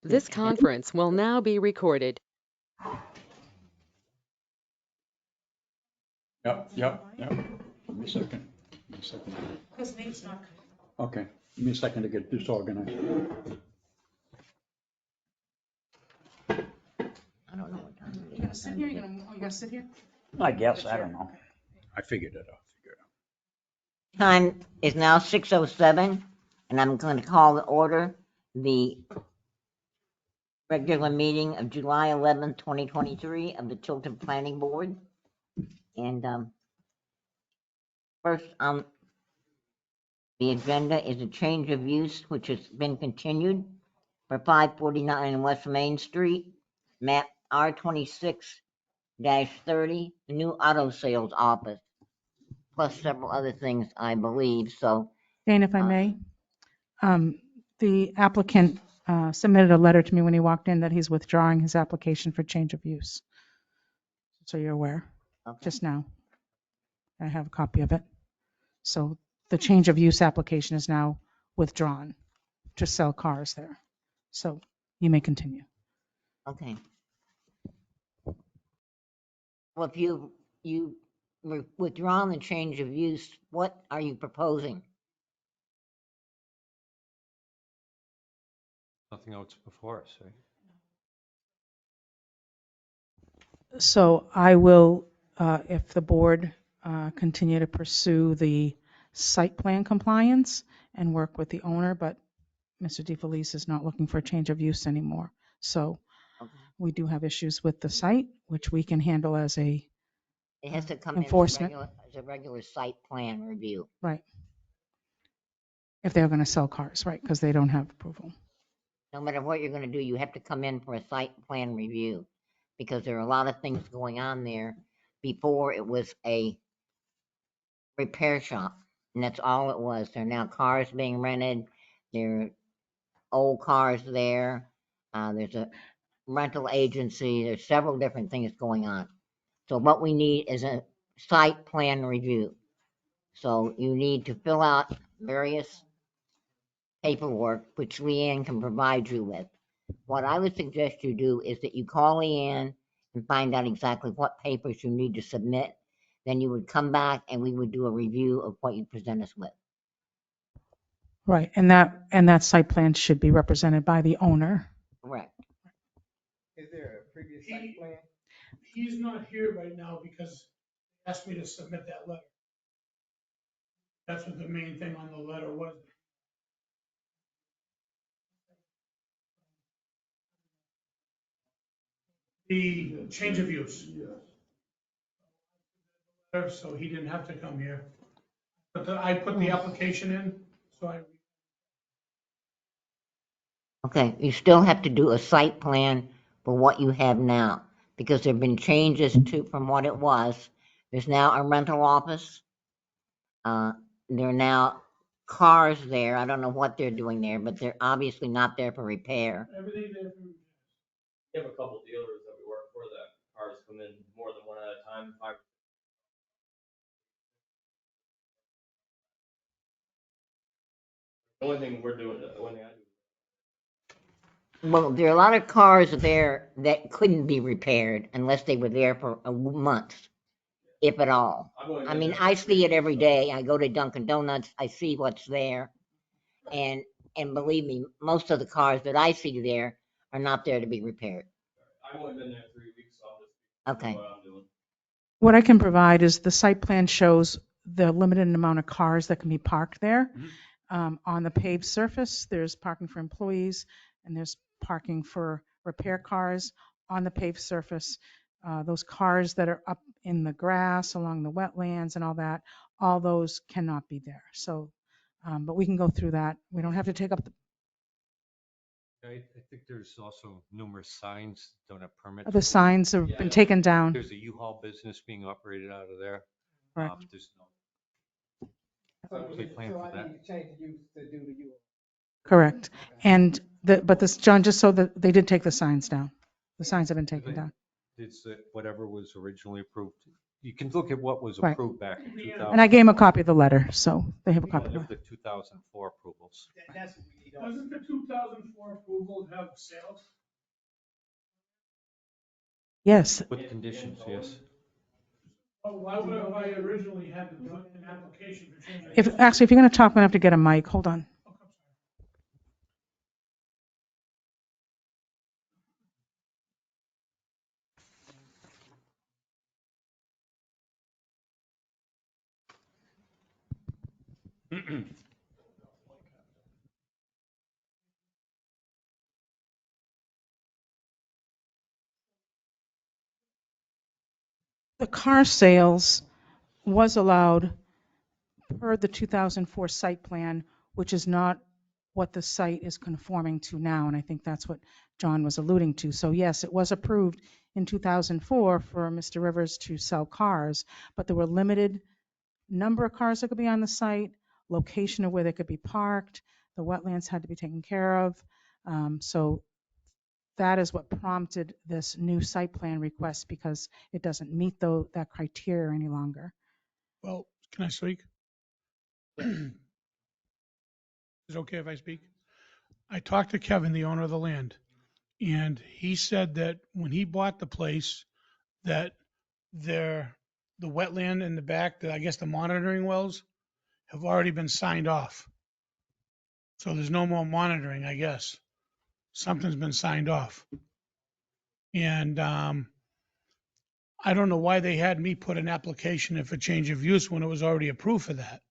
This conference will now be recorded. Yep. Give me a second. His name's not. Okay, give me a second to get this organized. I don't know what time it is. You gonna sit here? You gonna sit here? I guess, I don't know. I figured it out. Time is now 6:07, and I'm going to call to order the regular meeting of July 11th, 2023 of the Tilton Planning Board. And first on the agenda is a change of use, which has been continued for 549 West Main Street, map R26-30, the new auto sales office, plus several other things, I believe. So, Dane, if I may, the applicant submitted a letter to me when he walked in that he's withdrawing his application for change of use. So you're aware, okay. just now. I have a copy of it. So the change of use application is now withdrawn to sell cars there. So you may continue. Okay. Well, if you withdrawn the change of use, what are you proposing? Nothing else before us, right? So I will, if the board continue to pursue the site plan compliance and work with the owner, but Mr. DeFelice is not looking for a change of use anymore. So Okay. we do have issues with the site, which we can handle as a It has to come enforcement. in as a regular site plan review. Right. If they're going to sell cars, right, because they don't have approval. No matter what you're going to do, you have to come in for a site plan review because there are a lot of things going on there. Before it was a repair shop, and that's all it was. There are now cars being rented. There are old cars there. There's a rental agency. There's several different things going on. So what we need is a site plan review. So you need to fill out various paperwork, which Leanne can provide you with. What I would suggest you do is that you call Leanne and find out exactly what papers you need to submit. Then you would come back and we would do a review of what you present us with. Right. And that site plan should be represented by the owner. Correct. Is there a previous site plan? He's not here right now because he asked me to submit that letter. That's what the main thing on the letter was. The change of use. So he didn't have to come here. But I put the application in, so I. Okay, you still have to do a site plan for what you have now because there have been changes to from what it was. There's now a rental office. There are now cars there. I don't know what they're doing there, but they're obviously not there for repair. Everything there. We have a couple dealers that we work for that cars come in more than one at a time. The only thing we're doing, the only thing I do. Well, there are a lot of cars there that couldn't be repaired unless they were there for a month, if at all. I mean, I see it every day. I go to Dunkin' Donuts, I see what's there. And believe me, most of the cars that I see there are not there to be repaired. I've only been there 3 weeks, so I'm just Okay. what I'm doing. What I can provide is the site plan shows the limited amount of cars that can be parked there. On the paved surface, there's parking for employees and there's parking for repair cars on the paved surface. Those cars that are up in the grass along the wetlands and all that, all those cannot be there. So, but we can go through that. We don't have to take up the. I think there's also numerous signs don't have permits. The signs have been taken down. There's a U-Haul business being operated out of there. Right. There's no. So plan for I that. need to change the use to do the U. Correct. And but this, John, just so that they did take the signs down. The signs have been taken down. It's whatever was originally approved. You can look at what was Right. approved back in 2000. And I gave him a copy of the letter, so they have a copy of Of the the 2004 approvals. That's what we need. Doesn't the 2004 approval have sales? Yes, With conditions, yes. Oh, why would have I originally had to put an application for changing? if you're going to talk, we have to get a mic. Hold on. The car sales was allowed per the 2004 site plan, which is not what the site is conforming to now, and I think that's what John was alluding to. So yes, it was approved in 2004 for Mr. Rivers to sell cars, but there were limited number of cars that could be on the site, location of where they could be parked, the wetlands had to be taken care of. So that is what prompted this new site plan request, because it doesn't meet that criteria any longer. Well, can I speak? Is it okay if I speak? I talked to Kevin, the owner of the land, and he said that when he bought the place, that the wetland in the back, I guess the monitoring wells, have already been signed off. So there's no more monitoring, I guess. Something's been signed off. And I don't know why they had me put an application in for change of use when it was already approved for that.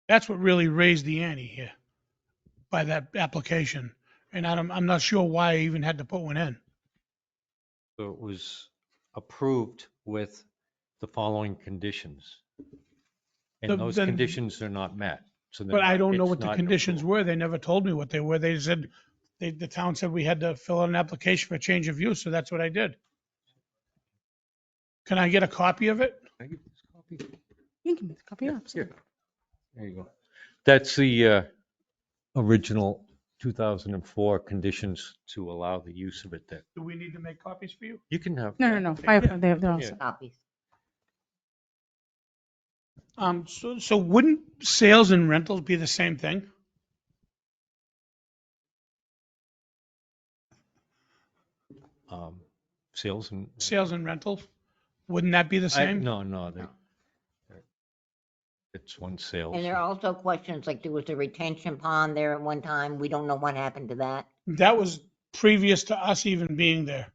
That's what really raised the ante here by that application. And I'm not sure why I even had to put one in. So it was approved with the following conditions. And those Then- conditions are not met. So But I don't know it's what the not conditions approved. were. They never told me what they were. They said, the town said we had to fill out an application for change of use, so that's what I did. Can I get a copy of it? Can I get this copy? You can make a copy, Yeah, yeah, absolutely. There you go. That's the original 2004 conditions to allow the use of it there. Do we need to make copies for you? You can have. No. They're all Yeah. set. Copies. So wouldn't sales and rentals be the same thing? Sales and. Sales and rentals? Wouldn't that be the same? No, it's one sales. And there are also questions, like there was a retention pond there at one time. We don't know what happened to that. That was previous to us even being there.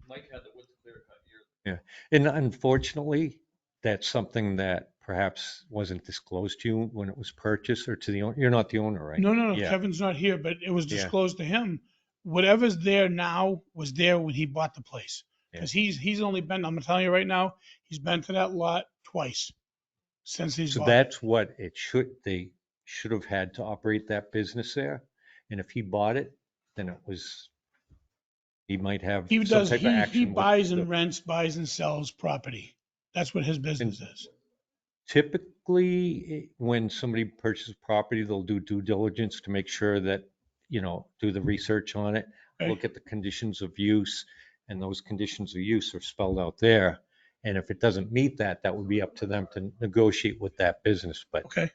Mike had the woods clear cut years. Yeah, and unfortunately, that's something that perhaps wasn't disclosed to you when it was purchased or to the owner. You're not the owner, right? No, Yeah. Kevin's not here, but it was Yeah. disclosed to him. Whatever's there now was there when he bought the place. Because he's only been, I'm telling you right now, he's been to that lot twice since he's So bought it. that's what they should have had to operate that business there. And if he bought it, then he might have He some does, type of he action. with buys the- and rents, buys and sells property. That's what his business is. Typically, when somebody purchases property, they'll do due diligence to make sure that, do the research on it, Okay. look at the conditions of use, and those conditions of use are spelled out there. And if it doesn't meet that, that would be up to them to negotiate with that business, but Okay.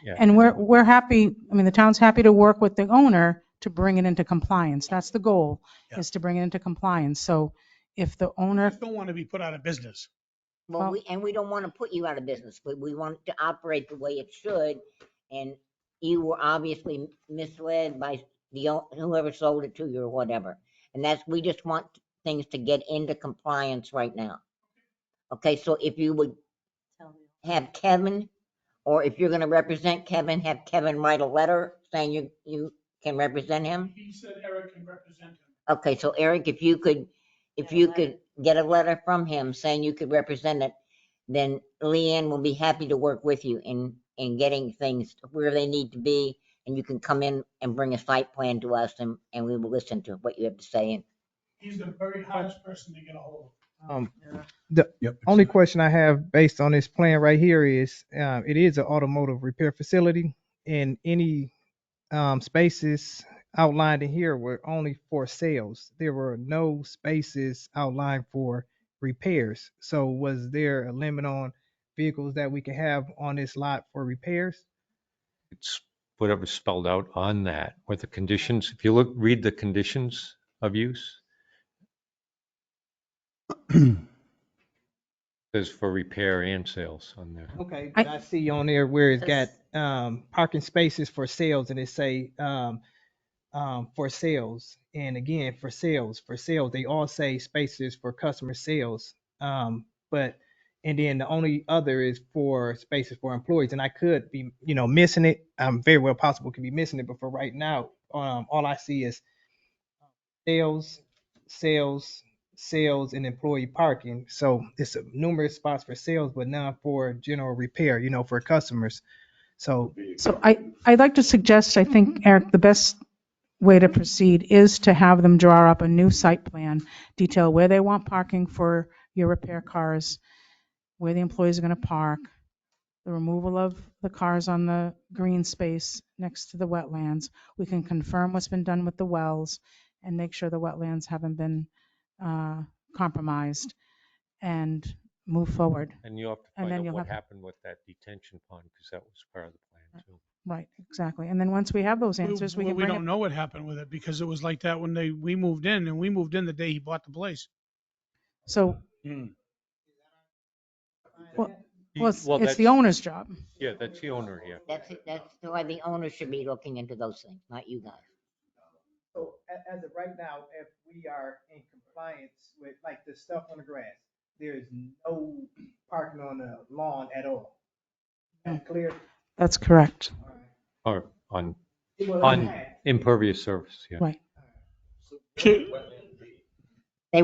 yeah. And we're happy, the town's happy to work with the owner to bring it into compliance. That's the goal, Yeah. is to bring it into compliance. So if the I owner, just don't want to be put out of business. Well, we don't want to put you out of business, but we want it to operate the way it should. And you were obviously misled by whoever sold it to you or whatever. And we just want things to get into compliance right now. Okay, so if you would have Kevin, or if you're gonna represent Kevin, have Kevin write a letter saying you can represent him. He said Eric can represent him. Okay, so Eric, if you could get a letter from him saying you could represent it, then Leanne will be happy to work with you in getting things where they need to be, and you can come in and bring a site plan to us, and we will listen to what you have to say. And He's the very hardest person to get a hold of. The only question I have based on this plan right here is, it is an automotive repair facility, and any spaces outlined in here were only for sales. There were no spaces outlined for repairs. So was there a limit on vehicles that we could have on this lot for repairs? It's whatever's spelled out on that, or the conditions. If you read the conditions of use, there's for repair and sales on there. Okay, but I see on there where it's got parking spaces for sales, and it say for sales, and again for sales, they all say spaces for customer sales. But and then the only other is for spaces for employees, and I could be missing it. I'm very well possible could be missing it, but for right now, all I see is sales, sales, sales, and employee parking. So it's numerous spots for sales, but none for general repair, for customers. So So I'd like to suggest, I think, Eric, the best way to proceed is to have them draw up a new site plan, detail where they want parking for your repair cars, where the employees are going to park, the removal of the cars on the green space next to the wetlands. We can confirm what's been done with the wells and make sure the wetlands haven't been compromised and move forward. And you'll have to And find then out you'll what have- happened with that detention pond, because that was part of the plan too. Right, exactly. And then once we have those answers, we Well, can we bring don't it. know what happened with it because it was like that when we moved in, and we moved in the day he bought the place. So, Hmm. well, it's the that's- owner's job. Yeah, that's the owner here. That's why the owner should be looking into those things, not you guys. So as of right now, if we are in compliance with like the stuff on the grass, there is no parking on the lawn at all. That's clear. That's correct. Or on Well, on impervious surface, yeah. Right. They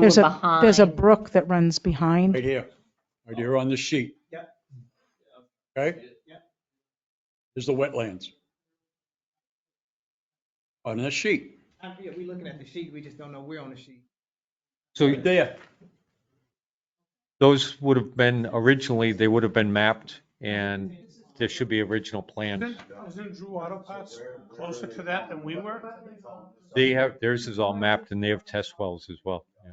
were There's a behind. brook that runs behind. Right here on the sheet. Yeah. Okay? Yeah. Is the wetlands. On this sheet. Yeah, we looking at the sheet, we just don't know where on the sheet. So Right there. those would have been originally, they would have been mapped, and there should be original plans. Isn't Drew Auto Parts closer to that than we were? They have, theirs is all mapped, and they have test wells as well. Yeah.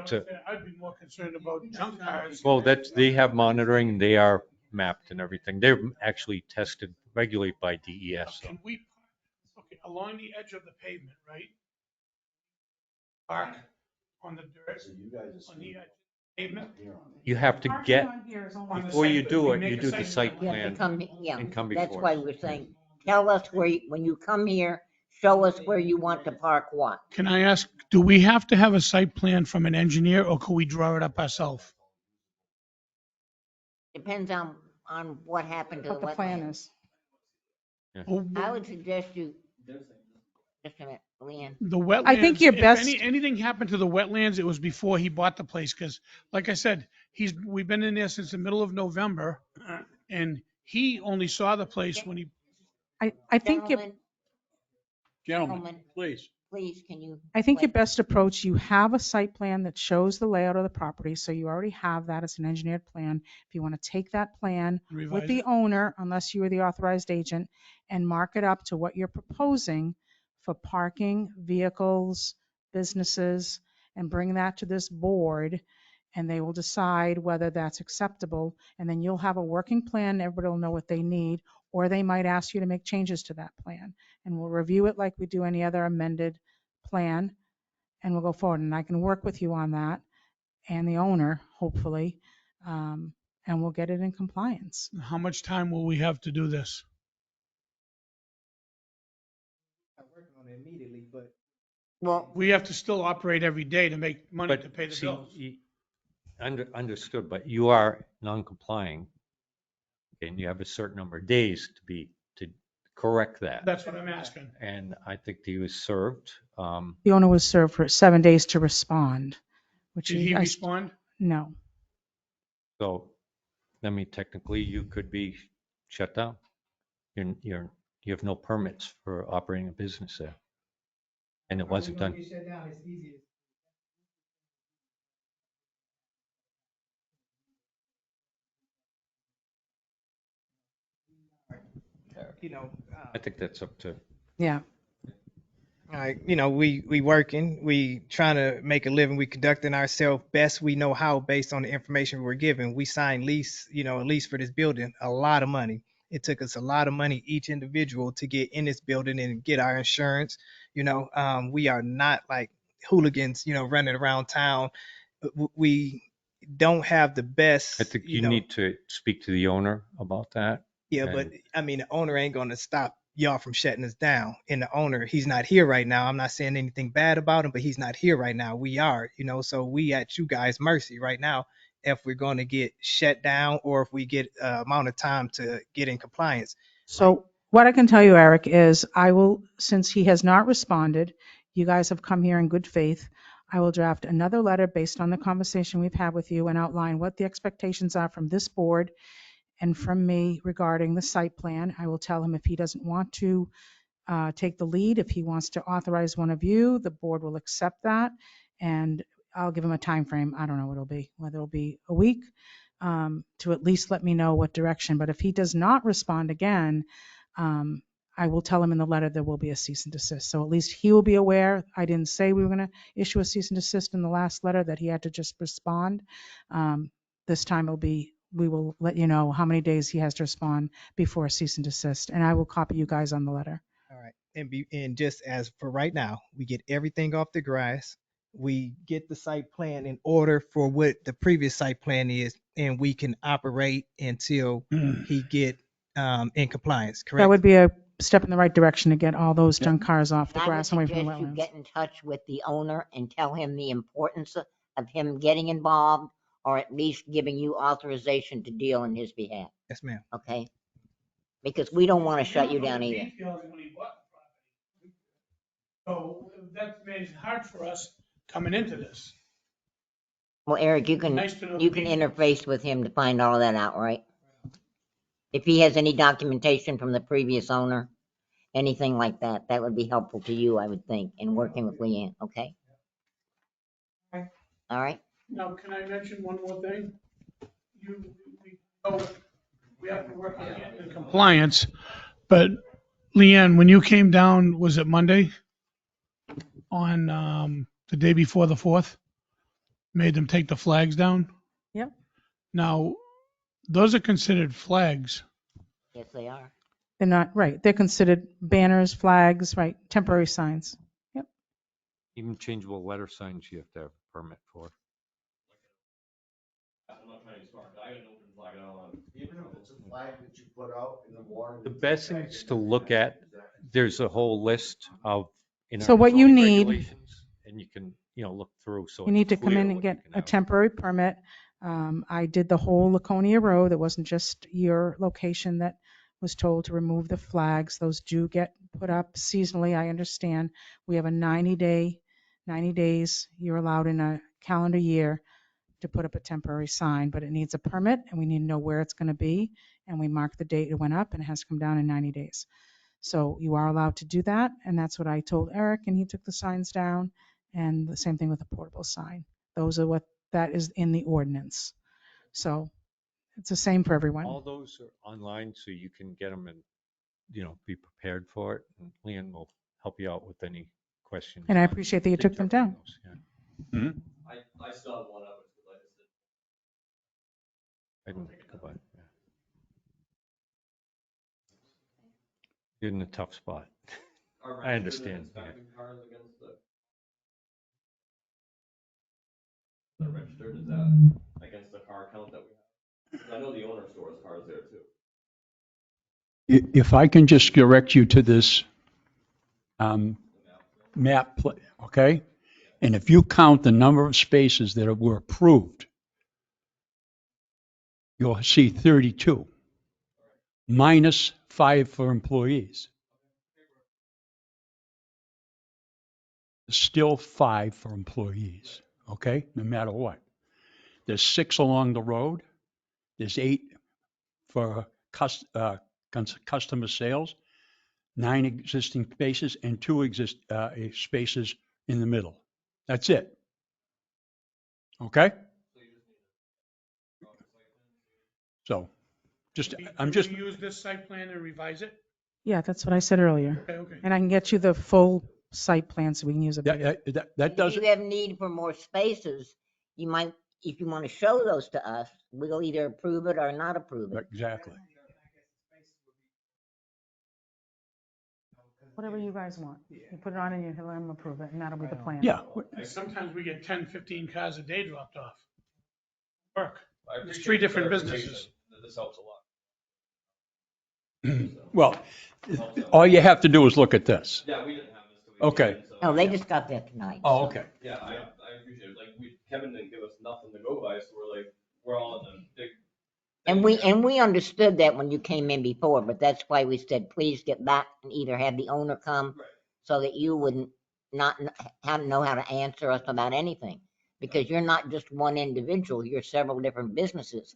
It's I'd be more concerned about junk cars. Well, they have monitoring, they are mapped and everything. They're actually tested regularly by DES. Can we, okay, along the edge of the pavement, right? Park on the dirt, on the edge of the pavement. You have to get, On the before you site, do we it, make you a do the site You have to plan. come, yeah, and come that's before why us. we're saying, tell us when you come here, show us where you want to park what. Can I ask, do we have to have a site plan from an engineer or could we draw it up ourselves? Depends on what happened to the What the plan wetlands. is. I would suggest you, just a minute, Leanne. The wetlands. I think your if best- anything happened to the wetlands, it was before he bought the place, because like I said, we've been in there since the middle of November, and he only saw the place when he, I think your Gentlemen, please. Please, can you? I think your wait? best approach, you have a site plan that shows the layout of the property, so you already have that as an engineered plan. If you want to take that plan with Revise the it. owner, unless you are the authorized agent, and mark it up to what you're proposing for parking, vehicles, businesses, and bring that to this board, and they will decide whether that's acceptable, and then you'll have a working plan, everybody will know what they need, or they might ask you to make changes to that plan. And we'll review it like we do any other amended plan, and we'll go forward. And I can work with you on that and the owner, hopefully, and we'll get it in compliance. how much time will we have to do this? I'm working on it immediately, but Well, We have to still operate every day to make money to But pay the see, bills. understood, but you are non-complying. And you have a certain number of days to correct that. That's what I'm asking. And I think he was served. The owner was served for 7 days to respond, which Did he I- respond? No. So, I mean, technically, you could be shut down. You have no permits for operating a business there. And it wasn't done. Shut down, it's easy. I think that's up to, Yeah. Like, we working, we trying to make a living, we conducting ourselves best we know how based on the information we're given. We signed lease, a lease for this building, a lot of money. It took us a lot of money, each individual, to get in this building and get our insurance. We are not like hooligans, running around town. We don't have the best, I think you need to speak to the owner about that. yeah, but And I mean, the owner ain't going to stop y'all from shutting us down. And the owner, he's not here right now. I'm not saying anything bad about him, but he's not here right now. We are, so we at you guys' mercy right now if we're going to get shut down or if we get amount of time to get in compliance. So what I can tell you, Eric, is I will, since he has not responded, you guys have come here in good faith. I will draft another letter based on the conversation we've had with you and outline what the expectations are from this board and from me regarding the site plan. I will tell him if he doesn't want to take the lead, if he wants to authorize one of you, the board will accept that. And I'll give him a time frame. I don't know what it'll be, whether it'll be a week, to at least let me know what direction. But if he does not respond again, I will tell him in the letter there will be a cease and desist. So at least he will be aware. I didn't say we were going to issue a cease and desist in the last letter, that he had to just respond. This time we will let you know how many days he has to respond before a cease and desist. And I will copy you guys on the letter. All right. And just as for right now, we get everything off the grass. We get the site plan in order for what the previous site plan is, and we can operate until he get in compliance, That correct? would be a step in the right direction to get all those junk cars off the I would grass and away from the suggest you wetlands. get in touch with the owner and tell him the importance of him getting involved, or at least giving you authorization to deal on his behalf, Yes, ma'am. okay? Because we don't want to shut you down either. Details when he bought the property. So that made it hard for us coming into this. Well, Eric, you can Nice to know you the can details. interface with him to find all of that out, right? If he has any documentation from the previous owner, anything like that, that would be helpful to you, I would think, in working with Leanne, okay? Okay. All right? Now, can I mention one more thing? Oh, we have to work on getting in compliance, but Leanne, when you came down, was it Monday? On the day before the 4th? Made them take the flags down? Yep. Now, those are considered flags. Yes, they are. They're not, right. They're considered banners, flags, right, temporary signs. Yep. even changeable letter signs you have to have a permit for. I'm not trying to be smart, but I got an open flag, I don't want to be in trouble. It's a flag that you put out in the water. The best thing is to look at, there's a whole list of, in So our what you zoning need- regulations, and you can, look through, so You it's need to come clear in and what get you can a have. temporary permit. I did the whole Laconia Road. It wasn't just your location that was told to remove the flags. Those do get put up seasonally, I understand. We have a 90 days you're allowed in a calendar year to put up a temporary sign, but it needs a permit and we need to know where it's going to be. And we mark the date it went up and it has to come down in 90 days. So you are allowed to do that. And that's what I told Eric, and he took the signs down. And the same thing with the portable sign. Those are what that is in the ordinance. So it's the same for everyone. All those are online, so you can get them and, be prepared for it. And Leanne will help you out with any questions. And I on appreciate that you took them down. interpreting those, yeah. I still have one up, because I just did. I didn't go by, yeah. You're in a tough spot. Are I registered and understand, yeah. inspecting cars against the registered, is that against the car count that we have? 'Cause I know the owner stores cars there too. If I can just direct you to this map, okay? And if you count the number of spaces that were approved, you'll see 32, minus 5 for employees. Still 5 for employees, okay? No matter what. There's 6 along the road. There's 8 for customer sales, 9 existing spaces, and 2 spaces in the middle. That's it. Okay? So, I'm just, Can we use this site plan and revise it? Yeah, that's what I said earlier. Okay. And I can get you the full site plan so we can use a bigger. That If doesn't, you have need for more spaces, you might, if you want to show those to us, we'll either approve it or not approve it. exactly. Whatever you guys want. You put it on and you let them approve it, and that'll be the plan. Yeah, Sometimes we get 10, 15 cars a day dropped off. Work. I There's appreciate 3 the different clarification. businesses. This helps a lot. well, all you have to do is look at this. Yeah, we didn't have this till we Okay. came in, so. No, they just got that tonight. Oh, so. okay. Yeah, I appreciate it. Like, Kevin didn't give us nothing to go by, so we're like, we're all in the big. And thing here. we understood that when you came in before, but that's why we said, please get back and either have the owner come Right. so that you wouldn't not know how to answer us about anything. Because you're not just one individual, you're several different businesses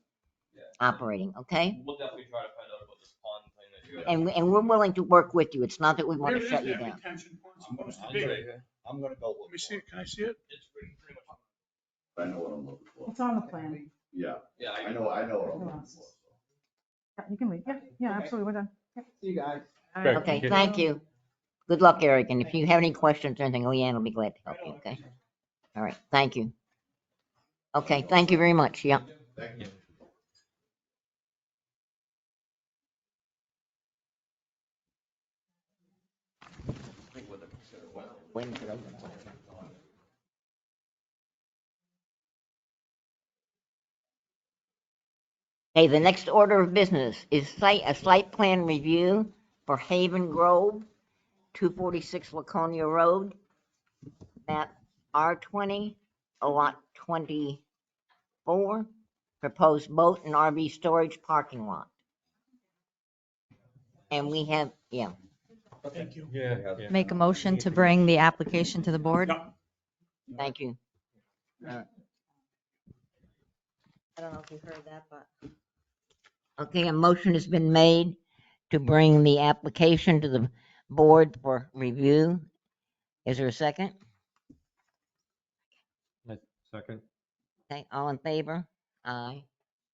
Yeah. operating, okay? We'll definitely try to find out about this pond thing that you have. And we're willing to work with you. It's not that we want Where to is shut you that down. retention pond I'm gonna, supposed to be? I'm gonna go Let me look see for it. Can I see it? It's pretty much. it. I know what I'm looking for. It's on the plan. Yeah, Yeah, I know what I'm looking for. Yeah, you can leave. Yeah, yeah, absolutely, we're done. Yep. See you guys. All right, Okay, thank you. Good luck, Eric. And if you have any questions or anything, Leanne will be glad to help you, okay? All right, thank you. Okay, thank you very much. Yeah. Thank you. Waiting for those. Okay, the next order of business is a site plan review for Haven Grove, 246 Laconia Road, map R20, lot 24, proposed boat and RV storage parking lot. And we have, yeah, Thank you. Yeah. Make a motion to bring the application to the board? thank you. I don't know if you heard that, but. Okay, a motion has been made to bring the application to the board for review. Is there a second? Second. Okay, all in favor? Aye.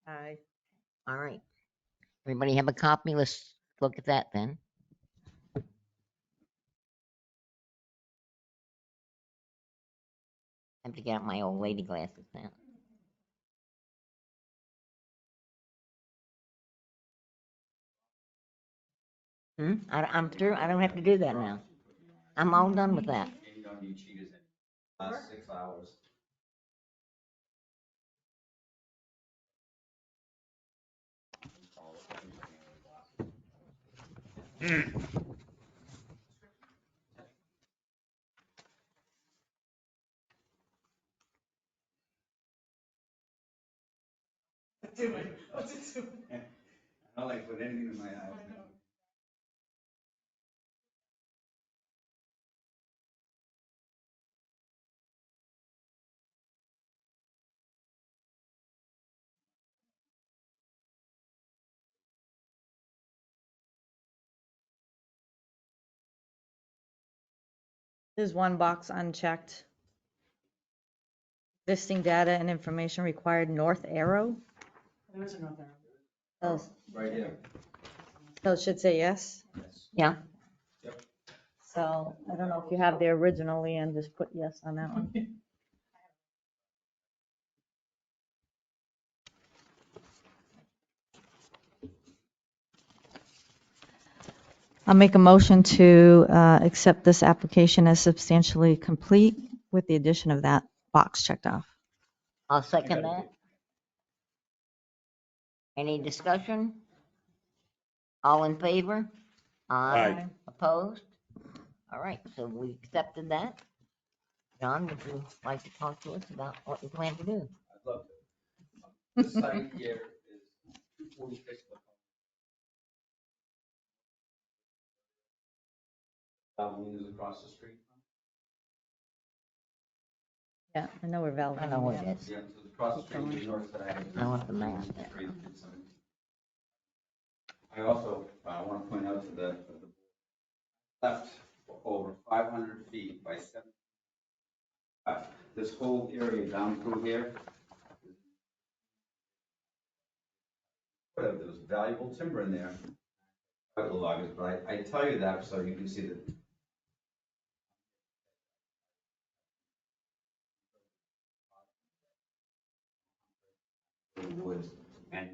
Aye. All right. Everybody have a copy? Let's look at that then. I have to get out my old lady glasses now. I'm through. I don't have to do that now. I'm all done with that. You don't need cheaters in last 6 hours. I don't like put anything in my eyes. There's one box unchecked. Existing data and information required, north arrow. There is another. Oh, Right here. so it should say yes. Yeah. So I don't know if you have the original, Leanne, just put yes on that one. I'll make a motion to accept this application as substantially complete with the addition of that box checked off. I'll second that. Any discussion? All in favor? Aye. Opposed? All right, so we accepted that. John, would you like to talk to us about what you plan to do? I'd love to. This site here is 246. Valvoline is across the street. Yeah, I know where Val. I know what it is. Yeah, so it's across the street, the north side. I want the map. I also want to point out to the left over 500 feet by 7. This whole area down through here, whatever, there was valuable timber in there. Private loggers, but I tell you that so you can see that woods, and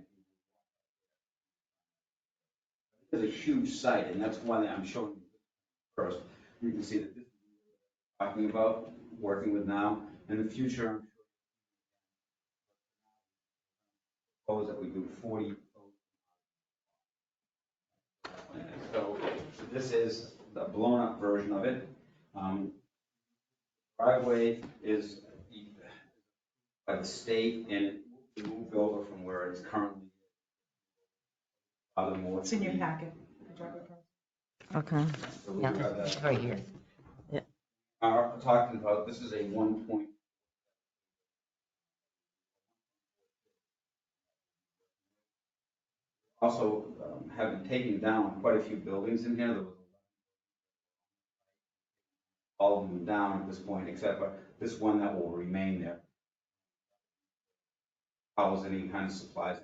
it's a huge site, and that's one that I'm showing you first. You can see that this is what I'm talking about, working with now. In the future, I'm propose that we do 40. So this is the blown up version of it. Driveway is by the state, and it moved over from where it's currently. It's in your packet. Okay. So we Yeah, do have it's that. right here. Talking about, this is a 1 point. Also, having taken down quite a few buildings in here, there was all of them down at this point, except for this one that will remain there. House any kind of supplies.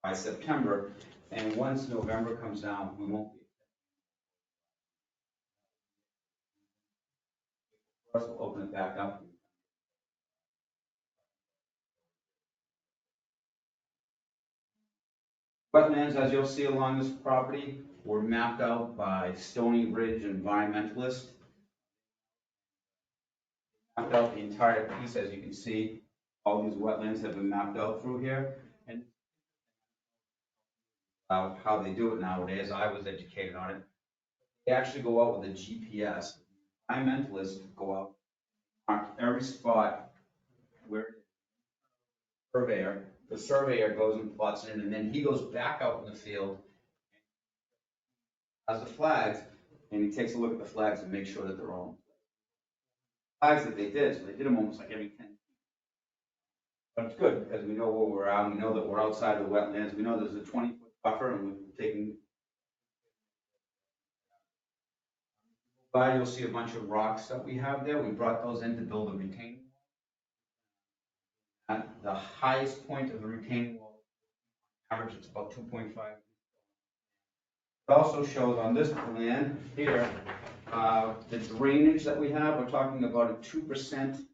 By September, and once November comes down, we won't be. First, we'll open it back up. Wetlands, as you'll see along this property, were mapped out by Stony Ridge environmentalists. Mapped out the entire piece, as you can see. All these wetlands have been mapped out through here. And how they do it nowadays, I was educated on it. They actually go out with a GPS. Environmentalists go out, mark every spot where surveyor, the surveyor goes and plots it in, and then he goes back out in the field, has the flags, and he takes a look at the flags and makes sure that they're all flags that they did. So they did them almost like every 10 feet. But it's good because we know where we're at. We know that we're outside of the wetlands. We know there's a 20-foot buffer, and we're taking. By you'll see a bunch of rocks that we have there. We brought those in to build a retaining wall. At the highest point of the retaining wall, average it's about 2.5. It also shows on this plan here the drainage that we have. We're talking about a 2%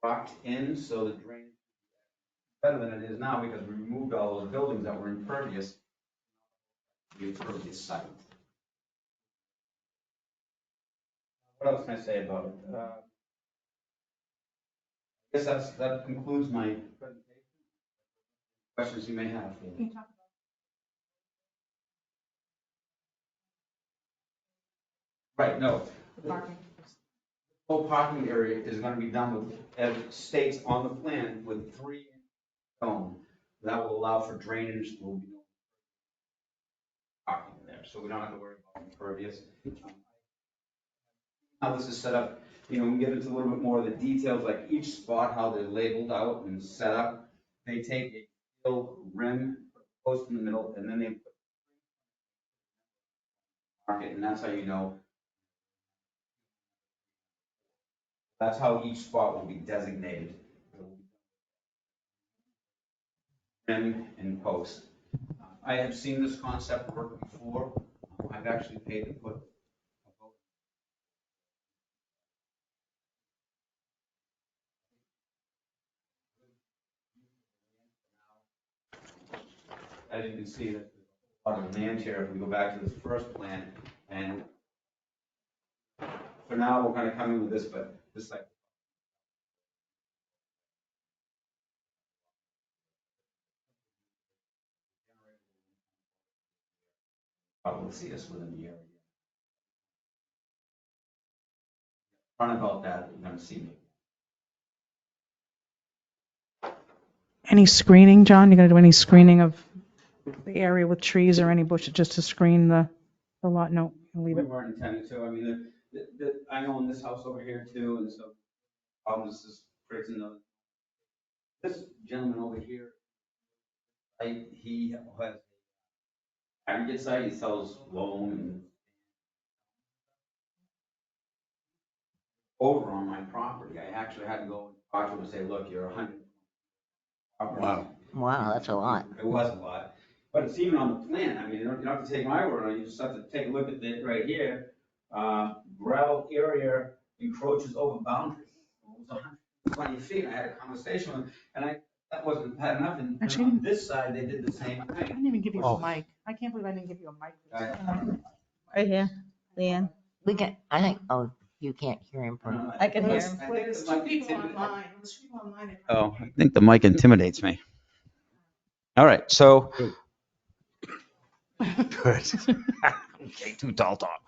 rocked in, so the drainage is better than it is now because we removed all those buildings that were impervious. The impervious site. What else can I say about it? I guess that concludes my presentation. Questions you may have. Right, no. The whole parking area is going to be done with, as it states on the plan, with 3 stone. That will allow for drainage. There will be no parking there, so we don't have to worry about impervious. How this is set up, we can get into a little bit more of the details, like each spot, how they're labeled out and set up. They take a steel rim, post in the middle, and then they put market, and that's how you know. That's how each spot will be designated. Rim and post. I have seen this concept work before. I've actually paid to put as you can see, that a lot of land here, if we go back to this first plan, and for now, we're gonna come in with this, but this like. Probably see us within a year. Run about that, you're gonna see me. Any screening, John? You gonna do any screening of the area with trees or any bushes just to screen the lot? No, leave We it. weren't intending to, I mean, I know in this house over here too, and so, this is creates another. This gentleman over here, he has aggregate site, he sells loam and over on my property. I actually had to go and talk to him and say, look, you're 100. Wow. Wow, that's a lot. It was a lot, but it's even on the plan. I mean, you don't have to take my word on it. You just have to take a look at it right here. Gravel area encroaches over boundary. It was 120 feet. I had a conversation with him, and that wasn't had enough. And Actually, on this side, they did the same I thing. didn't even give you Oh. a mic. I can't believe I didn't give you a mic. Right here, Leanne. We can, I think, oh, you can't hear him from. I can hear him. There's two people online. There's people online. that Oh, probably I think the mic intimidates me. All right, so. can't. Good. Okay, too tall talk.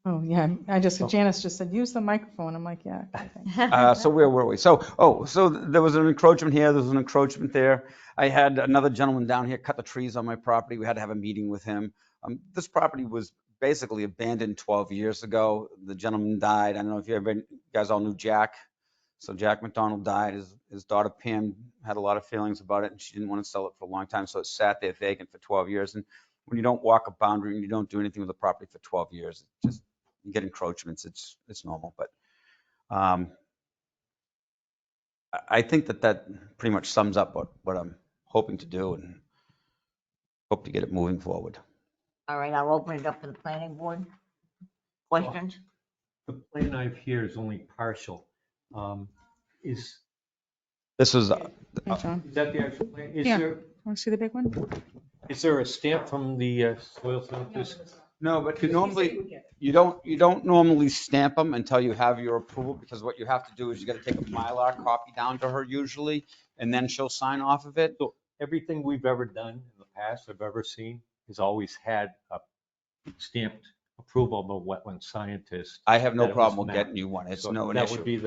Oh, yeah, Janice just said, use the microphone. I'm like, yeah. So where were we? So there was an encroachment here, there was an encroachment there. I had another gentleman down here cut the trees on my property. We had to have a meeting with him. This property was basically abandoned 12 years ago. The gentleman died. I don't know if you guys all knew Jack. So Jack McDonald died. His daughter Pam had a lot of feelings about it, and she didn't want to sell it for a long time. So it sat there vacant for 12 years. And when you don't walk a boundary and you don't do anything with the property for 12 years, it just, you get encroachments. It's normal. But I think that pretty much sums up what I'm hoping to do, and hope to get it moving forward. All right, I'll open it up to the planning board. Questions? The plan I have here is only partial. Is This is Hey, John, that the actual plan? Yeah. want to see the big one? Is there a stamp from the soil scientist? no, but you don't normally stamp them until you have your approval, because what you have to do is you got to take a Mylar copy down to her usually, and then she'll sign off of it. So everything we've ever done in the past, I've ever seen, has always had a stamped approval of a wetland scientist. I have no that it was problem with mapped. getting you one. It's So no an that issue. would be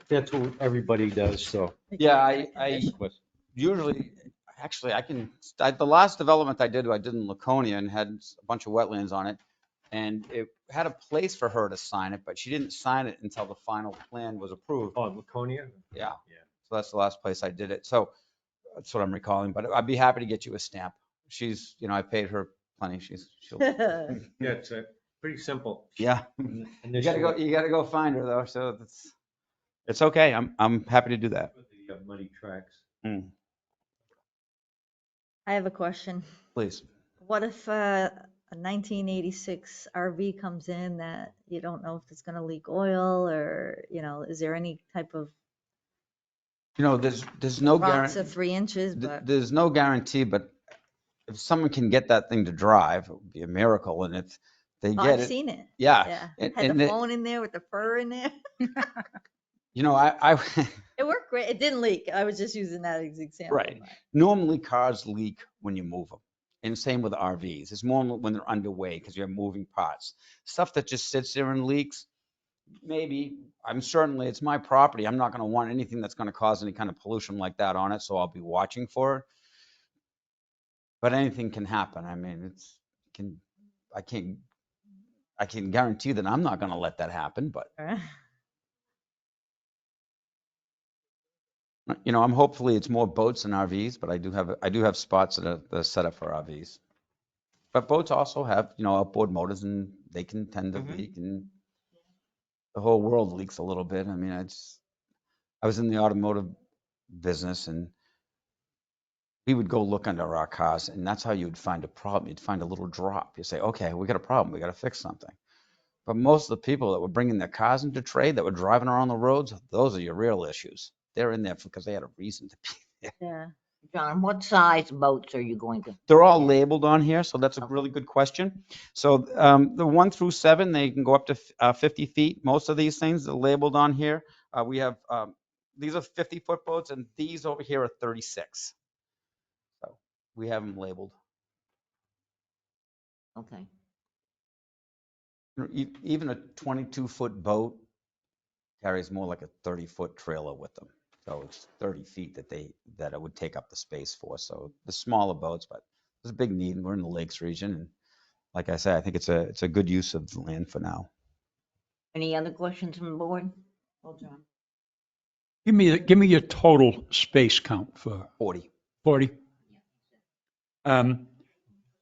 that's what everybody does, so. Yeah, I usually, actually, the last development I did in Laconia and had a bunch of wetlands on it, and it had a place for her to sign it, but she didn't sign it until the final plan was approved. Oh, Laconia? Yeah. Yeah. So that's the last place I did it. So that's what I'm recalling, but I'd be happy to get you a stamp. She's, I paid her plenty. She'll. Yeah, it's pretty simple. Yeah. You gotta go find her though. So it's okay. I'm happy to do that. The muddy tracks. I have a question. Please. What if a 1986 RV comes in that you don't know if it's going to leak oil, or, is there any type of There's no rocks guarantee. of 3 inches, but There's no guarantee, but if someone can get that thing to drive, it would be a miracle. And if they get I've it, seen it. yeah. Yeah. Had And the phone in there with the fur in there. I It worked great. It didn't leak. I was just using that as an example. right. Normally cars leak when you move them. And same with RVs. It's more when they're underway because you're moving parts. Stuff that just sits there and leaks, maybe. It's my property. I'm not going to want anything that's going to cause any kind of pollution like that on it. So I'll be watching for it. But anything can happen. I mean, I can guarantee that I'm not going to let that happen, but I'm hopefully it's more boats than RVs, but I do have spots that are set up for RVs. But boats also have, outboard motors, and they can tend to leak, and the whole world leaks a little bit. I mean, I was in the automotive business, and we would go look under our cars, and that's how you'd find a problem. You'd find a little drop. You say, okay, we got a problem. We got to fix something. But most of the people that were bringing their cars into trade, that were driving around the roads, those are your real issues. They're in there because they had a reason to be there. Yeah. John, what size boats are you going to? They're all labeled on here, so that's a really good question. So the 1 through 7, they can go up to 50 feet. Most of these things are labeled on here. We have, these are 50-foot boats, and these over here are 36. So we have them labeled. Okay. Even a 22-foot boat carries more like a 30-foot trailer with them. So it's 30 feet that it would take up the space for. So the smaller boats, but there's a big need. We're in the Lakes region, and like I said, I think it's a good use of the land for now. Any other questions from the board? Well, John. Give me your total space count for 40. 40. On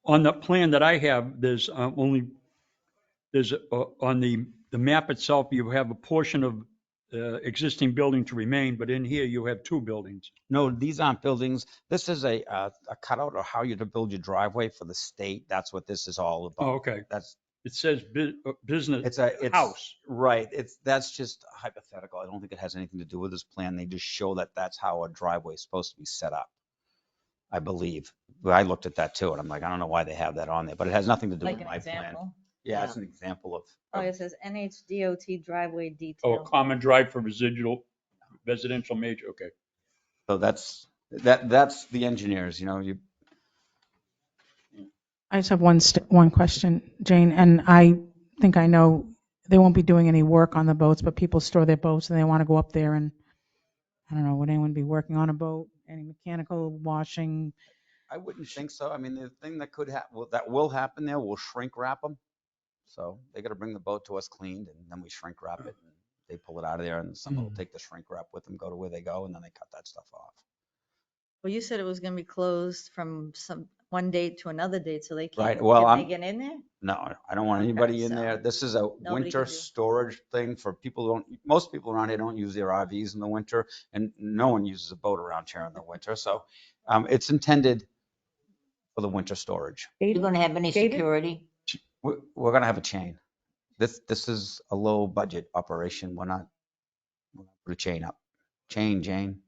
the plan that I have, there's on the map itself, you have a portion of existing building to remain, but in here you have two buildings. No, these aren't buildings. This is a cutout of how you're to build your driveway for the state. That's what this is all about. Oh, okay. That's, It says business it's house. right. That's just hypothetical. I don't think it has anything to do with this plan. They just show that that's how a driveway is supposed to be set up, I believe. But I looked at that too, and I'm like, I don't know why they have that on there, but it has nothing to do Like with an my plan. example. Yeah, it's an example of. Oh, it says NHDOT driveway Oh, detail. common drive for residential major, okay. So that's the engineers, you. I just have one question, Jane, and I think I know they won't be doing any work on the boats, but people store their boats and they want to go up there and, I don't know, would anyone be working on a boat? Any mechanical washing? I wouldn't think so. I mean, the thing that could happen, that will happen there, we'll shrink wrap them. So they got to bring the boat to us cleaned, and then we shrink wrap it. And they pull it out of there, and someone will take the shrink wrap with them, go to where they go, and then they cut that stuff off. Well, you said it was going to be closed from one date to another date, so they can't. Right, well, Can they get in there? No, I don't want anybody in so there. This is a nobody winter can do- storage thing for people who don't, most people around here don't use their RVs in the winter, and no one uses a boat around here in the winter. So it's intended for the winter storage. You gonna have any Gated? security? We're gonna have a chain. This is a low budget operation. We're not put a chain up. Chain, Jane.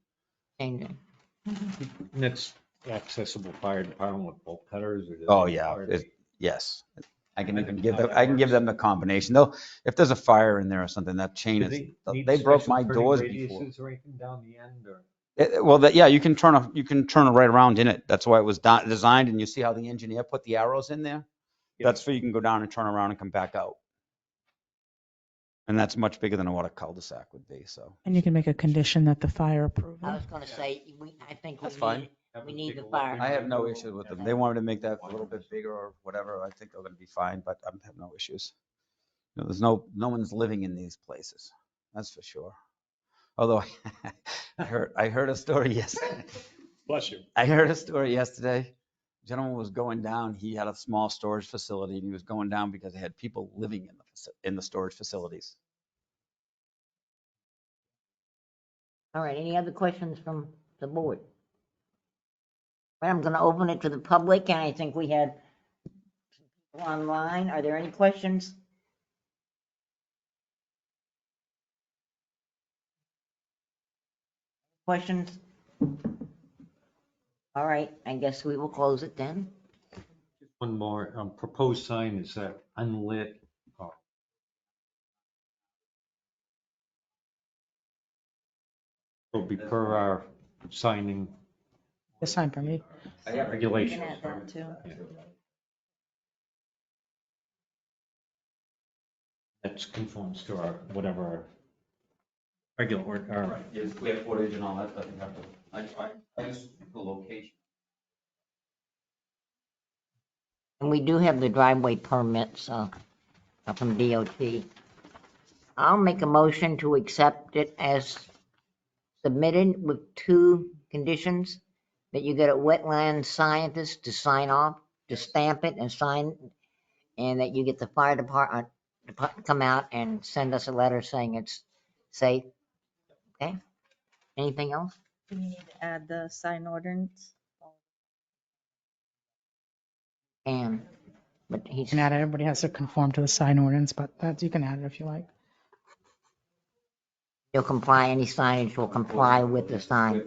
Changing. And it's accessible fire department with bolt cutters or? Oh, yeah. Yes. I can give them the combination. If there's a fire in there or something, that chain Do is, need they broke special my turning doors before. radiuses or anything down the end or? Yeah, you can turn it right around in it. That's why it was designed, and you see how the engineer put the arrows in there? Yeah. That's so you can go down and turn around and come back out. And that's much bigger than what a cul-de-sac would be, so. And you can make a condition that the fire I approval. was gonna say, I think That's fine. we need the fire. I have no issues with them. They wanted to make that a little bit bigger or whatever. I think they're gonna be fine, but I have no issues. There's no one's living in these places. That's for sure. Although I heard a story yesterday. Bless you. I heard a story yesterday. Gentleman was going down. He had a small storage facility, and he was going down because they had people living in the storage facilities. All right, any other questions from the board? Well, I'm gonna open it to the public, and I think we had people online. Are there any questions? Questions? All right, I guess we will close it then. One more, proposed sign is that unlit. Will be per our signing The sign for me. You can regulations. add that too. Yeah. That conforms to our, whatever our regular, our Yeah, square footage and all that stuff. You have to, I just the location. And we do have the driveway permits from DOT. I'll make a motion to accept it as submitted with two conditions, that you get a wetland scientist to sign off, to stamp it and sign, and that you get the fire department to come out and send us a letter saying it's safe. Okay? Anything else? Do we need to add the sign ordinance? And, but You he's, can add it. Everybody has to conform to the sign ordinance, but you can add it if you like. he'll comply, any signage will comply with the sign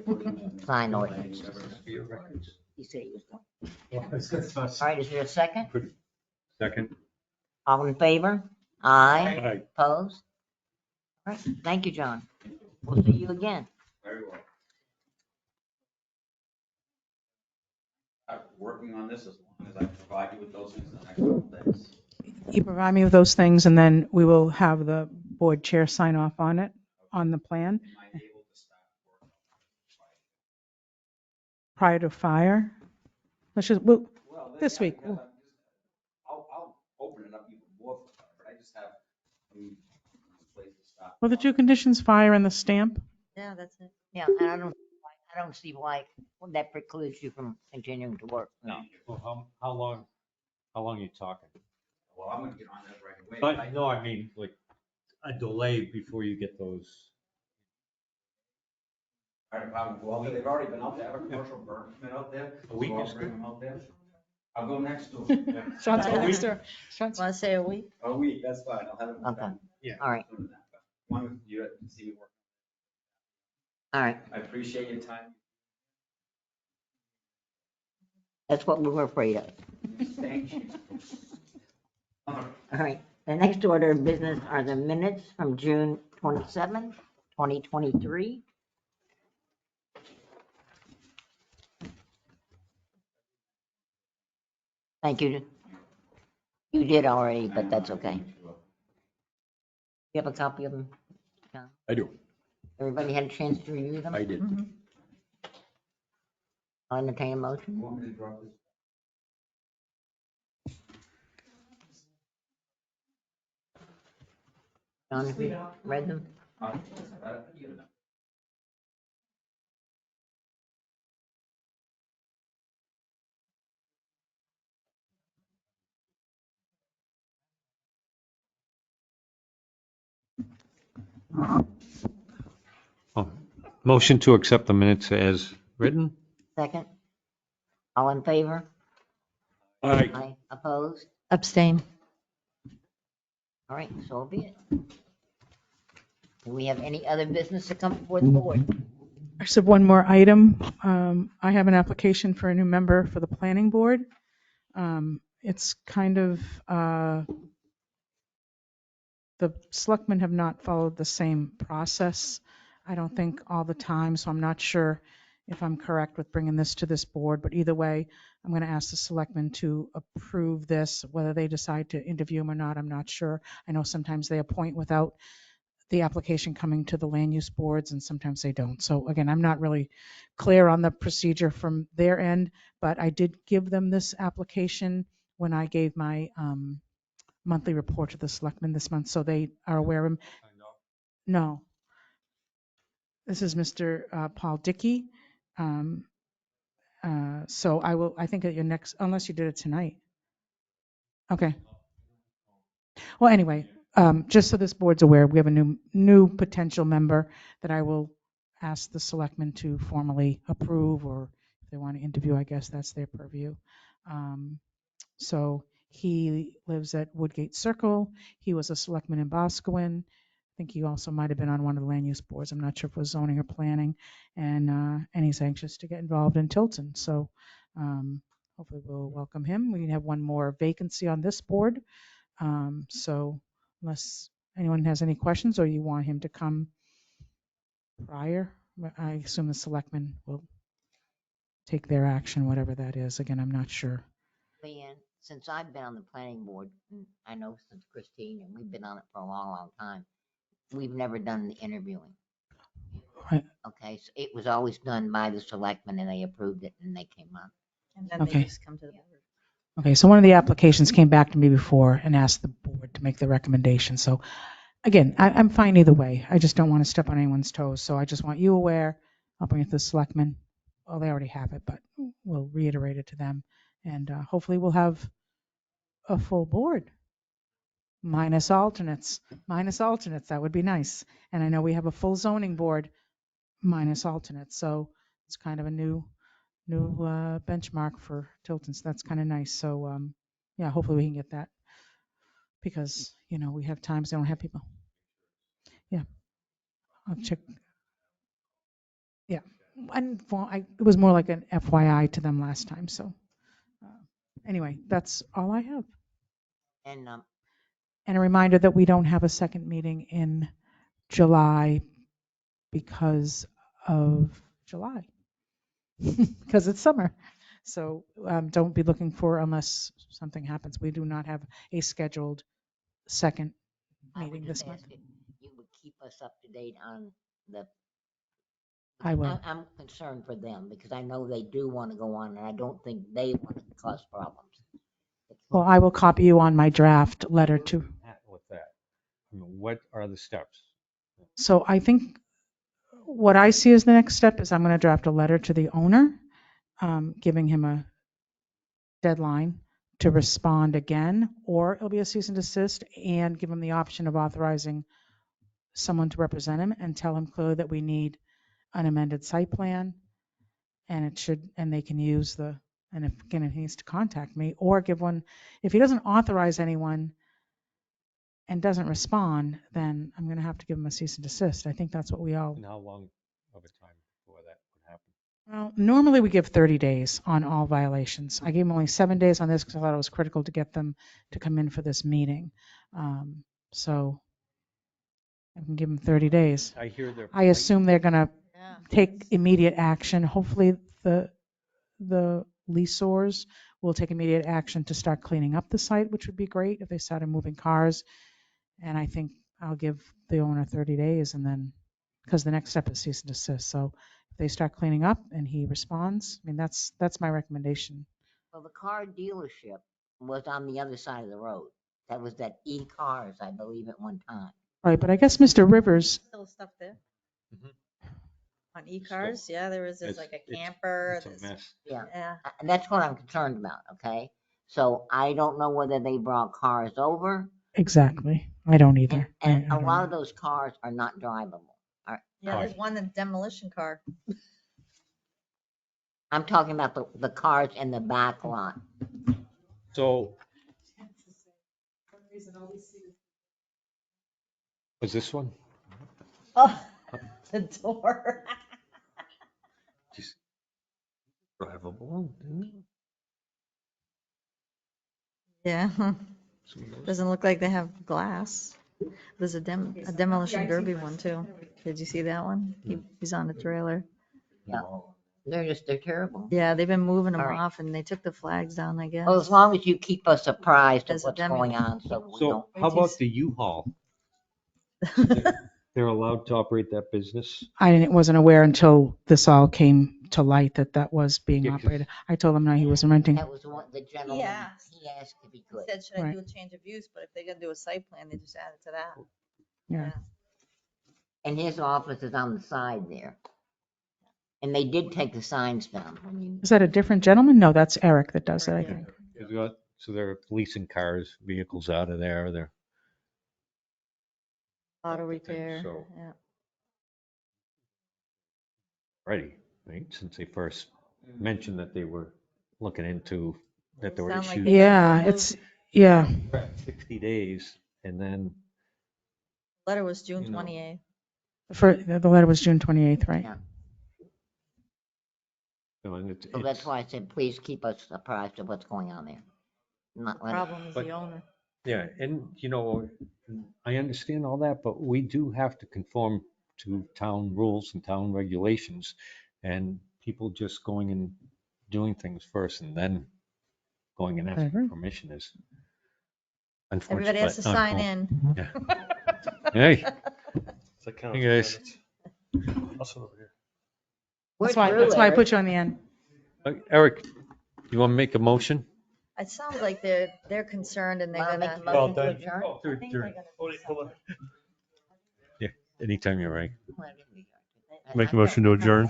ordinance. He said he was going. All right, is there a second? second. All in favor? Aye. Aye. Opposed? All right, thank you, John. We'll see you again. Very well. I'm working on this as long as I provide you with those things in the next couple days. You provide me with those things and then we will have the board chair sign off on it, on the plan Am I able to start work? prior to fire. Let's just, Well, This yeah, week, because I'll open it up even more for fire, but I just have, a place to stop. well, the two conditions, fire and the stamp. Yeah, that's it. Yeah, and I don't see why that precludes you from continuing to work. No. Well, how long are you talking? Well, I'm gonna get on that right away. No, I mean, like, a delay before you get those Fire department go out there, they've already been out there, I have a commercial burn permit out there. A week so I'll is bring good. them out there. I'll go next to them. Yeah. Sean's A right next week? to her. Sean's- Want to say a week? A week, that's fine, I'll have them Okay. done. Yeah. All right. Sooner than that, but One of you to see me work. All right. I appreciate your time. That's what we were afraid of. Thank you. All right. The next order of business are the minutes from June 27, 2023. Thank you. You did already, but that's okay. You have a copy of them? John? I do. Everybody had a chance to review them? I did. Mhm. I'll entertain a motion. You want me to drop this? John, have you read them? You know. Oh, motion to accept the minutes as written? Second? All in favor? All right. Aye. Opposed? Abstain. All right, so be it. Do we have any other business to come before the board? I just have one more item. I have an application for a new member for the planning board. It's kind of, the selectmen have not followed the same process, I don't think, all the time, so I'm not sure if I'm correct with bringing this to this board, but either way, I'm going to ask the selectmen to approve this. Whether they decide to interview him or not, I'm not sure. I know sometimes they appoint without the application coming to the land use boards, and sometimes they don't. So again, I'm not really clear on the procedure from their end, but I did give them this application when I gave my monthly report to the selectmen this month, so they are aware of him. No. This is Mr. Paul Dickey. So I think at your next, unless you did it tonight. Okay. Well, anyway, just so this board's aware, we have a new potential member that I will ask the selectmen to formally approve, or if they want to interview, I guess that's their purview. So he lives at Woodgate Circle. He was a selectman in Boscawen. I think he also might have been on one of the land use boards. I'm not sure if it was zoning or planning. And he's anxious to get involved in Tilton. So hopefully we'll welcome him. We have one more vacancy on this board. So unless anyone has any questions or you want him to come prior, I assume the selectmen will take their action, whatever that is. Again, I'm not sure. Leanne, since I've been on the planning board, and I know since Christine, and we've been on it for a long, long time, we've never done the interviewing. Right. Okay, so it was always done by the selectmen and they approved it and they came on. And then Okay. they just come to the board. Okay, so one of the applications came back to me before and asked the board to make the recommendation. So again, I'm fine either way. I just don't want to step on anyone's toes. So I just want you aware. I'll bring it to the selectmen. Well, they already have it, but we'll reiterate it to them. And hopefully we'll have a full board. Minus alternates. Minus alternates. That would be nice. And I know we have a full zoning board minus alternates. So it's kind of a new benchmark for Tilton. So that's kind of nice. So yeah, hopefully we can get that, because we have times they don't have people. Yeah, I'll check. Yeah, and it was more like an FYI to them last time. So anyway, that's all I have. And And a reminder that we don't have a second meeting in July because of July, because it's summer. So don't be looking for, unless something happens, we do not have a scheduled second I would meeting just this month. ask if you would keep us up to date on the. I will. I'm concerned for them because I know they do want to go on and I don't think they want to cause problems. Well, I will copy you on my draft letter to. With that, I mean, what are the steps? So I think what I see as the next step is I'm going to draft a letter to the owner, giving him a deadline to respond again, or it'll be a cease and desist, and give him the option of authorizing someone to represent him and tell him clearly that we need an amended site plan, and they can use and if, again, if he needs to contact me or give one, if he doesn't authorize anyone and doesn't respond, then I'm gonna have to give him a cease and desist. I think that's what we all, And how long of a time before that would happen? well, normally we give 30 days on all violations. I gave him only 7 days on this because I thought it was critical to get them to come in for this meeting. So I can give them 30 days. I hear they're. I assume they're gonna Yeah. take immediate action. Hopefully the leaseors will take immediate action to start cleaning up the site, which would be great if they started moving cars. And I think I'll give the owner 30 days and then, because the next step is cease and desist. So if they start cleaning up and he responds, I mean, that's my recommendation. Well, the car dealership was on the other side of the road. That was that E-Cars, I believe, at one time. Right, but I guess Mr. Rivers, Still stuff there. Mhm. On e-cars, yeah, there was this It's- like a it's- camper. It's a this- mess. Yeah, Yeah. and that's what I'm concerned about, okay? So I don't know whether they brought cars over, exactly. I don't and, either. and I a don't lot know. of those cars are not drivable. Yeah, there's one in demolition car. I'm talking about the cars in the back lot. So. Was this one? Oh, the door. Just drivable, didn't it? Yeah, Some of those- doesn't look like they have glass. There's a demolition derby one too. Did you see that one? He's on the trailer. Yeah, they're terrible. Yeah, they've been moving them All right. off and they took the flags down, I guess. Well, as long as you keep us apprised of As a what's demo. going on, so we So don't. how about the U-Haul? They're allowed to operate that business? Wasn't aware until this all came to light that was being Yeah, 'cause- operated. I told him no, he wasn't renting. That was what the gentleman, asked. he asked if he He could. said, should I Right. do a change of use? But if they're gonna do a site plan, they just add it to that. Yeah. And his office is on the side there. And they did take the signs down. I mean, Is that a different gentleman? No, that's Eric that does it, I Yeah. think. So they're leasing cars, vehicles out of there, they're. Auto repair, So- yeah. Ready, right? Since they first mentioned that they were looking into, that there were Sound like issues. they- Yeah, yeah. 60 days and then, Letter was June You know. 28th. The letter was June 28th, right? Yeah. and so that's why I said, please keep us apprised of what's going on there. Not let it- Problem is But- the owner. Yeah, and I understand all that, but we do have to conform to town rules and town regulations. And people just going and doing things first and then going and asking agree. permission is unfortunate. Everybody has to but not sign cool. in. Yeah. Hey, That counts Hey, as guys. minutes. Also over here. We're That's why through, I Eric. put you on the end. Eric, you want to make a motion? It sounds like they're concerned and they're Wanna make gonna. a motion to done. adjourn? Oh, I think they're gonna hold do it, hold on. Anytime you're ready. Make a motion to adjourn.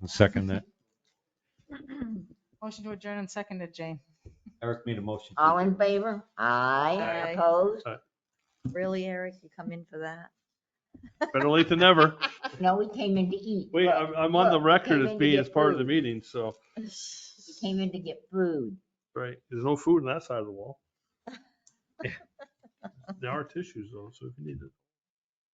Second that. Motion to adjourn and seconded, Jane. Eric made a motion. to All in adjourn. favor? Aye. Aye. Opposed? Really, Eric, you come in for that? Better late than never. No, we came in to eat. Wait, Look, I'm on the look, we record came as in to being get as part of the food. meeting, so, We came in to get food. right. There's no food on that side of the wall. There are tissues though, so if you need it.